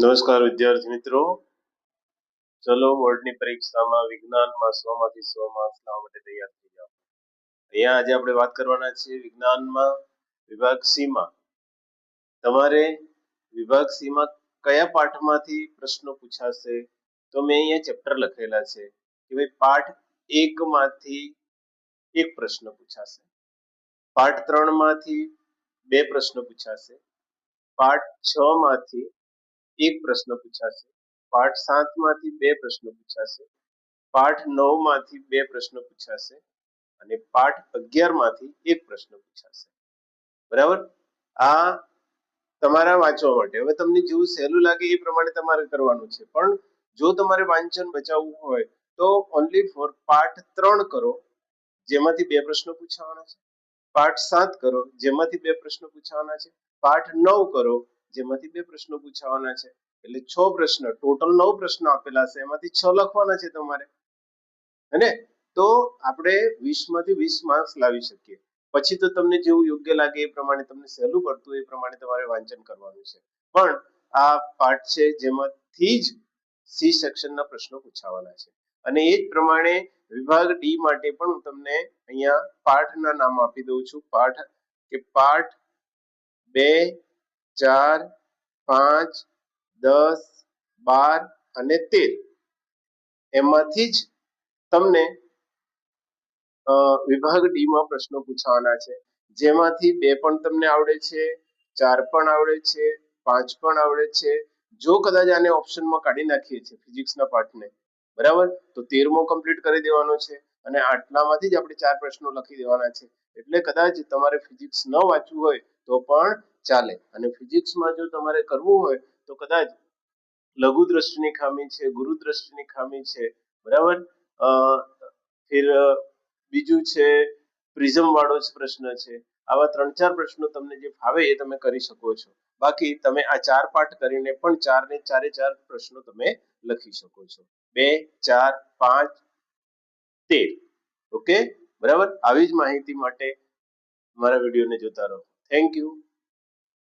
નમસ્કાર વિદ્યાર્થી મિત્રો, ચલો બોર્ડની પરીક્ષામાં વિજ્ઞાનમાં 100 માંથી 100 માર્ક્સ લાવવા માટે તૈયાર થઈ જાઓ. અહીંયા આજે આપણે વાત કરવાના છે વિજ્ઞાનમાં વિભાગ સી માં. તમારે વિભાગ સી માં કયા પાઠમાંથી પ્રશ્નો પૂછાશે? તો મેં અહીંયા ચેપ્ટર લખેલા છે કે ભાઈ પાઠ 1 માંથી એક પ્રશ્ન પૂછાશે, પાઠ 3 માંથી બે પ્રશ્ન પૂછાશે, પાઠ 6 માંથી એક પ્રશ્ન પૂછાશે, પાઠ 7 માંથી બે પ્રશ્ન પૂછાશે, પાઠ 9 માંથી બે પ્રશ્ન પૂછાશે અને પાઠ 11 માંથી એક પ્રશ્ન પૂછાશે. બરાબર? આ તમારા વાંચવા માટે. હવે તમને જેવું સહેલું લાગે એ પ્રમાણે તમારે કરવાનું છે, પણ જો તમારે વાંચન બચાવવું હોય તો ઓન્લી ફોર પાઠ 3 કરો જેમાંથી બે પ્રશ્નો પૂછાવાના છે, પાઠ 7 કરો જેમાંથી બે પ્રશ્નો પૂછાવાના છે, પાઠ 9 કરો જેમાંથી બે પ્રશ્નો પૂછાવાના છે. એટલે 6 પ્રશ્ન, ટોટલ 9 પ્રશ્નો આપેલા છે, એમાંથી 6 લખવાના છે તમારે. અને તો આપણે 20 માંથી 20 માર્ક્સ લાવી શકીએ. પછી તો તમને જેવું યોગ્ય લાગે એ પ્રમાણે, તમને સહેલું પડતું એ પ્રમાણે તમારે વાંચન કરવાનું છે. પણ આ પાઠ છે જેમાંથી જ સી સેક્શનના પ્રશ્નો પૂછાવાના છે. અને એ જ પ્રમાણે વિભાગ ડી માટે પણ હું તમને અહીંયા પાઠના નામ આપી દઉં છું. પાઠ 2, 4, 5, 10, 12 અને 13 એમાંથી જ તમને વિભાગ ડી માં પ્રશ્નો પૂછાવાના છે, જેમાંથી બે પણ તમને આવડે છે, 4 પણ આવડે છે, 5 પણ આવડે છે. જો કદાચ આને ઓપ્શનમાં કાઢી નાખીએ છીએ ફિઝિક્સના પાર્ટને, બરાબર, તો 13મો કમ્પ્લીટ કરી દેવાનો છે અને આટલામાંથી જ આપણે 4 પ્રશ્નો લખી દેવાના છે. એટલે કદાચ તમારે ફિઝિક્સ ન વાંચવું હોય તો પણ ચાલે. અને ફિઝિક્સમાં જો તમારે કરવું હોય તો કદાચ લઘુ દ્રષ્ટિની ખામી છે, ગુરુ દ્રષ્ટિની ખામી છે, બરાબર, ફિર બીજું છે પ્રિઝમ વાળો જ પ્રશ્ન છે. આવા 3-4 પ્રશ્નો તમને જે ફાવે એ તમે કરી શકો છો. બાકી તમે આ 4 પાઠ કરીને પણ 4 ને 4 પ્રશ્નો તમે લખી શકો છો. 2, 4, 5, 13. ઓકે, બરાબર. આવી જ માહિતી માટે મારા વિડીયોને જોતા રહો. Thank you.